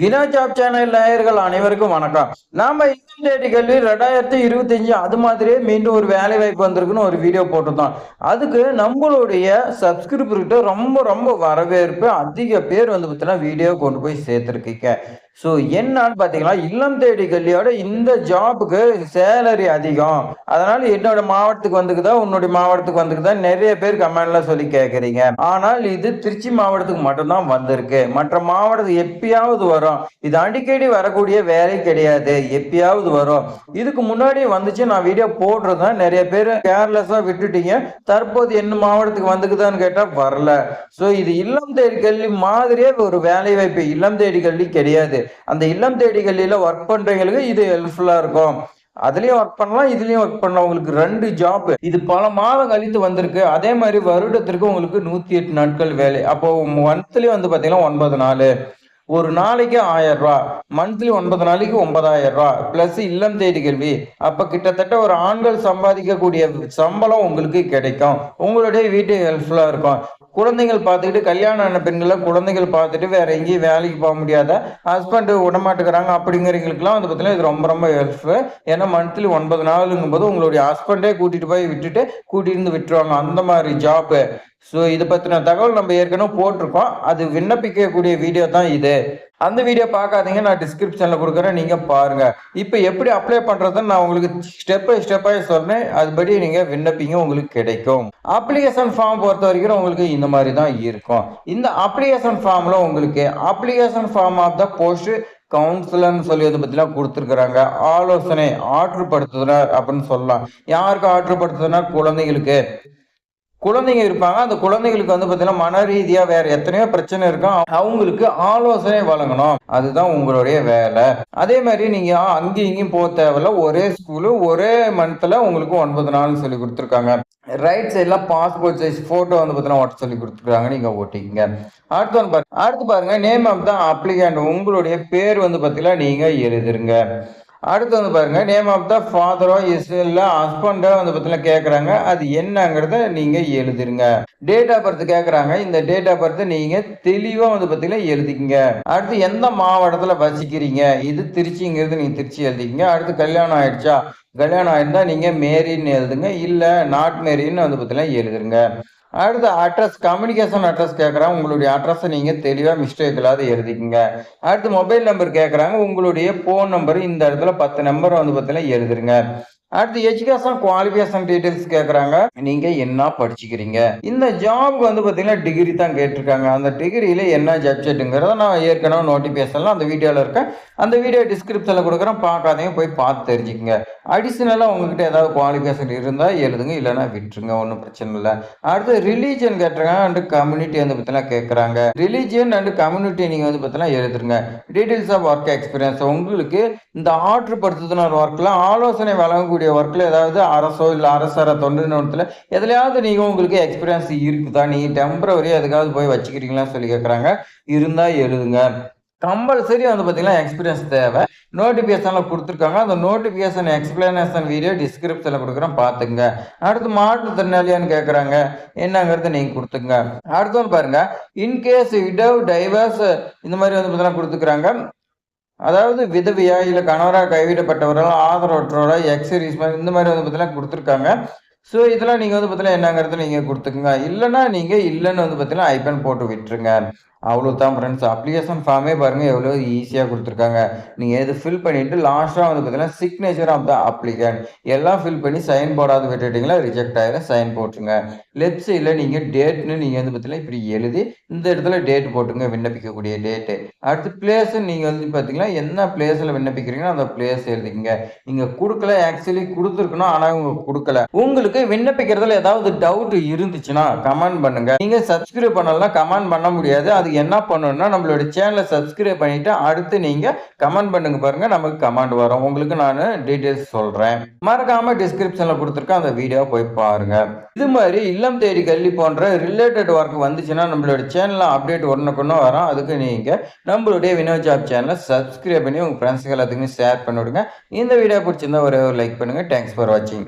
வினா job channel நேயர்கள் அனைவருக்கும் வணக்கம். நாம கல்வி 2025 அது மாதிரியே மீண்டும் ஒரு வேலை வாய்ப்பு வந்திருக்குன்னு ஒரு வீடியோ போட்டிருந்தோம். அதுக்கு நம்மளுடைய சப்ஸ்கிரிபர்கிட்ட ரொம்ப ரொம்ப வரவேற்பு. அதிக பேர் வந்து பார்த்தீங்கன்னா வீடியோ கொண்டு போய் சேர்த்துருக்கீங்க. ஸோ என்னன்னு பார்த்தீங்கன்னா, இல்லம் தேடி கல்வியோட இந்த ஜாபுக்கு சேலரி அதிகம். அதனால என்னோட மாவட்டத்துக்கு வந்துக்குதா, உன்னுடைய மாவட்டத்துக்கு வந்துக்குதா நிறைய பேர் கமெண்ட்ல சொல்லி கேட்குறீங்க. ஆனால் இது திருச்சி மாவட்டத்துக்கு மட்டும்தான் வந்திருக்கு. மற்ற மாவட்டத்துக்கு எப்பயாவது வரும். இது அடிக்கடி வரக்கூடிய வேலை கிடையாது. எப்பயாவது வரும். இதுக்கு முன்னாடி வந்துச்சு, நான் வீடியோ போட்டிருந்தேன். நிறைய பேர் கேர்லெஸ்ஸா விட்டுட்டீங்க. தற்போது என்ன மாவட்டத்துக்கு வந்துக்குதான்னு கேட்டா வரல. ஸோ இது இல்லம் தேடி கல்வி மாதிரியே ஒரு வேலை வாய்ப்பு இல்லம் தேடி கல்வி கிடையாது. அந்த இல்லம் தேடி கல்வியில ஒர்க் பண்றவங்களுக்கு இது ஹெல்ப்ஃபுல்லா இருக்கும். அதுலயும் ஒர்க் பண்ணலாம், இதுலயும் ஒர்க் பண்ணலாம். உங்களுக்கு 2 ஜாப். இது பல மாதம் கழித்து வந்திருக்கு. அதே மாதிரி வருடத்திற்கு உங்களுக்கு 108 நாட்கள் வேலை. அப்போ மந்த்லி வந்து பாத்தீங்கன்னா 9 நாள். ஒரு நாளைக்கு 1000 ரூபாய், மந்த்லி 9 நாளைக்கு 9000 ரூபாய் பிளஸ் இல்லம் தேடி கல்வி. அப்ப கிட்டத்தட்ட ஒரு ஆண்கள் சம்பாதிக்கக்கூடிய சம்பளம் உங்களுக்கு கிடைக்கும். உங்களுடைய வீட்டுக்கு ஹெல்ப்ஃபுல்லா இருக்கும். குழந்தைகள் பார்த்துக்கிட்டு கல்யாணம் ஆன பெண்களை குழந்தைகள் பார்த்துட்டு வேற எங்கேயும் வேலைக்கு போக முடியாத ஹஸ்பண்ட் விடமாட்டுக்கிறாங்க அப்படிங்கிறவங்களுக்குலாம் வந்து பார்த்தீங்கன்னா இது ரொம்ப ரொம்ப ஹெல்ப்ஃபுல். ஏன்னா மந்த்லி 9 நாளுங்கும் போது உங்களுடைய ஹஸ்பண்டே கூட்டிட்டு போய் விட்டுட்டு கூட்டிட்டு விட்டுருவாங்க. அந்த மாதிரி ஜாப். ஸோ இதை பற்றின தகவல் நம்ம ஏற்கனவே போட்டிருக்கோம். அது விண்ணப்பிக்கக்கூடிய வீடியோ தான் இது. அந்த வீடியோ பார்க்காதீங்க, நான் டிஸ்கிரிப்ஷனில் கொடுக்குறேன், நீங்கள் பாருங்கள். இப்போ எப்படி அப்ளை பண்ணுறதுன்னு நான் உங்களுக்கு ஸ்டெப் பை ஸ்டெப்பாக சொல்கிறேன். அதுபடி நீங்கள் விண்ணப்பிங்க, உங்களுக்கு கிடைக்கும். அப்ளிகேஷன் ஃபார்ம் பொறுத்த வரைக்கும் உங்களுக்கு இந்த மாதிரி தான் இருக்கும். இந்த அப்ளிகேஷன் ஃபார்மில் உங்களுக்கு application form of the post கவுன்சிலர்னு சொல்லி வந்து பார்த்தீங்கன்னா கொடுத்துருக்குறாங்க. ஆலோசனை ஆற்றுப்படுத்துனர் அப்படின்னு சொல்லலாம். யாருக்கு ஆற்றுப்படுத்துதுன்னா குழந்தைங்களுக்கு. குழந்தைங்க இருப்பாங்க. அந்த குழந்தைகளுக்கு வந்து பார்த்தீங்கன்னா மன ரீதியா வேற எத்தனையோ பிரச்சனை இருக்கும். அவங்களுக்கு ஆலோசனை வழங்கணும். அதுதான் உங்களுடைய வேலை. அதே மாதிரி நீங்க அங்கேயும் இங்கேயும் போக தேவையில்ல. ஒரே ஸ்கூலு ஒரே மந்த்ல உங்களுக்கு 9 நாள் சொல்லி கொடுத்துருக்காங்க. ரைட் சைட்ல பாஸ்போர்ட் சைஸ் போட்டோ வந்து பார்த்தீங்கன்னா ஓட்ட சொல்லி கொடுத்துருக்காங்க. நீங்க ஓட்டிக்கங்க. அடுத்து பாருங்க நேம் ஆஃப் த அப்ளிகண்ட். உங்களுடைய பேர் வந்து பார்த்தீங்கன்னா நீங்க எழுதுருங்க. அடுத்து வந்து பாருங்க நேம் ஆஃப் த ஃபாதரோ இல்லை ஹஸ்பண்டோ வந்து பார்த்தீங்கன்னா கேட்குறாங்க. அது என்னங்கிறத நீங்க எழுதிருங்க. டேட் ஆஃப் பர்த் கேட்குறாங்க. இந்த டேட் ஆஃப் பர்த் நீங்க தெளிவாக வந்து பார்த்தீங்கன்னா எழுதிக்கங்க. அடுத்து எந்த மாவட்டத்தில் வசிக்கிறீங்க, இது திருச்சிங்கிறது நீங்க திருச்சி எழுதிக்கங்க. அடுத்து கல்யாணம் ஆயிடுச்சா, கல்யாணம் ஆயிருந்தா நீங்க மேரின்னு எழுதுங்க. இல்லை நாட் மேரின்னு வந்து பார்த்தீங்கன்னா எழுதுருங்க. அடுத்து அட்ரஸ், கம்யூனிகேஷன் அட்ரஸ் கேட்குறாங்க. உங்களுடைய அட்ரஸை நீங்கள் தெளிவாக மிஸ்டேக் இல்லாத எழுதிக்கங்க. அடுத்து மொபைல் நம்பர் கேட்குறாங்க. உங்களுடைய ஃபோன் நம்பர் இந்த இடத்துல 10 நம்பர் வந்து பார்த்தீங்கன்னா எழுதுருங்க. அடுத்து எஜுகேஷன் குவாலிஃபிகேஷன் டீடைல்ஸ் கேட்குறாங்க. நீங்க என்ன படிச்சுக்கிறீங்க. இந்த ஜாப்க்கு வந்து பார்த்தீங்கன்னா டிகிரி தான் கேட்டிருக்காங்க. அந்த டிகிரியில என்ன சப்ஜெக்ட்டுங்கிறத நான் ஏற்கனவே நோட்டிஃபிகேஷன்ல அந்த வீடியோவில் இருக்கேன். அந்த வீடியோ டிஸ்கிரிப்ஷனில் கொடுக்குறேன், பார்க்காதீங்க, போய் பார்த்து தெரிஞ்சுக்கங்க. அடிஷ்னலாக உங்ககிட்ட ஏதாவது குவாலிஃபிகேஷன் இருந்தால் எழுதுங்க, இல்லைன்னா விட்டுருங்க, ஒன்றும் பிரச்சனை இல்லை. அடுத்து ரிலீஜியன் கேட்டிருக்காங்க. அண்ட் கம்யூனிட்டி வந்து பார்த்தீங்கன்னா கேட்குறாங்க. ரிலீஜியன் அண்ட் கம்யூனிட்டி நீங்கள் வந்து பார்த்தீங்கன்னா எழுதுருங்க. Details of work experience. உங்களுக்கு இந்த ஆற்றுப்படுத்துனர் ஒர்க்கில் ஆலோசனை வழங்கக்கூடிய ஒர்க்ல ஏதாவது அரசோ இல்ல அரசர தொண்டு நிறுவனத்துல எதுலையாவது நீங்க உங்களுக்கு எக்ஸ்பீரியன்ஸ் இருக்குதா, நீங்க டெம்பரவரி எதுக்காவது போய் வச்சுக்கிறீங்களான்னு சொல்லி கேட்குறாங்க. இருந்தா எழுதுங்க. கம்பல்சரி வந்து பார்த்தீங்கன்னா எக்ஸ்பீரியன்ஸ் தேவை. நோட்டிஃபிகேஷன்ல கொடுத்துருக்காங்க. அந்த நோட்டிஃபிகேஷன் எக்ஸ்பிளனேஷன் வீடியோ டிஸ்கிரிப்ஷனில் கொடுக்குறேன், பார்த்துங்க. அடுத்து மாற்றுத்திறனாளியான்னு கேட்குறாங்க. என்னங்கிறத நீங்கள் கொடுத்துங்க. அடுத்து வந்து பாருங்க இன்கேஸ் விடவ் டைவர்ஸ் இந்த மாதிரி வந்து பார்த்தீங்கன்னா கொடுத்துக்கிறாங்க. அதாவது விதவியா இல்லை கணவராக கைவிடப்பட்டவர்கள், ஆதரவற்றோட எக்ஸரிஸ் இந்த மாதிரி வந்து பார்த்தீங்கன்னா கொடுத்துருக்காங்க. ஸோ இதெல்லாம் நீங்கள் வந்து பார்த்தீங்கன்னா என்னங்கிறத நீங்கள் கொடுத்துக்குங்க. இல்லைன்னா நீங்கள் இல்லைன்னு வந்து பார்த்தீங்கன்னா ஐபன் போட்டு விட்டுருங்க. அவ்வளோதான் ஃப்ரெண்ட்ஸ். அப்ளிகேஷன் ஃபார்மே பாருங்கள் எவ்வளோ ஈஸியாக கொடுத்துருக்காங்க. நீங்கள் எது ஃபில் பண்ணிவிட்டு லாஸ்ட்டாக வந்து பார்த்தீங்கன்னா சிக்னேச்சர் ஆஃப் த அப்ளிகண்ட் எல்லாம் ஃபில் பண்ணி சைன் போடாது விட்டுட்டிங்களா ரிஜெக்ட் ஆகிடும், சைன் போட்டுருங்க. லெஃப்ட் சைடில் நீங்கள் டேட்னு நீங்கள் வந்து பார்த்தீங்கன்னா இப்படி எழுதி இந்த இடத்துல டேட் போட்டுங்க, விண்ணப்பிக்கக்கூடிய டேட்டு. அடுத்து பிளேஸு நீங்கள் வந்து பார்த்தீங்கன்னா என்ன பிளேஸில் விண்ணப்பிக்கிறீங்களோ அந்த பிளேஸ் எழுதிக்கங்க. நீங்கள் கொடுக்கல, ஆக்சுவலி கொடுத்துருக்கணும், ஆனால் உங்களுக்கு கொடுக்கல. உங்களுக்கு விண்ணப்பிக்கிறதுல ஏதாவது டவுட் இருந்துச்சுன்னா கமெண்ட் பண்ணுங்க. நீங்கள் சப்ஸ்கிரைப் பண்ணலாம், கமெண்ட் பண்ண முடியாது. அது என்ன பண்ணணும்னா நம்மளோட சேனலை சப்ஸ்கிரைப் பண்ணிட்டு அடுத்து நீங்க கமெண்ட் பண்ணுங்க. பாருங்க நமக்கு கமெண்ட் வரும், உங்களுக்கு நான் டீடைல்ஸ் சொல்றேன். மறக்காம டிஸ்கிரிப்ஷன்ல கொடுத்துருக்கேன், அந்த வீடியோ போய் பாருங்க. இது மாதிரி இல்லம் தேடி கல்வி போன்ற ரிலேட்டட் ஒர்க் வந்துச்சுன்னா நம்மளோட சேனல்ல அப்டேட் ஒன்றுக்கு வரும். அதுக்கு நீங்க நம்மளுடைய வினோத் ஜாப் சேனலை சப்ஸ்கிரைப் பண்ணி உங்க ஃப்ரெண்ட்ஸ்க்கு எல்லாத்துக்குமே ஷேர் பண்ணிவிடுங்க. இந்த வீடியோ பிடிச்சிருந்தா ஒரு லைக் பண்ணுங்க. தேங்க்ஸ் ஃபார் வாட்சிங்.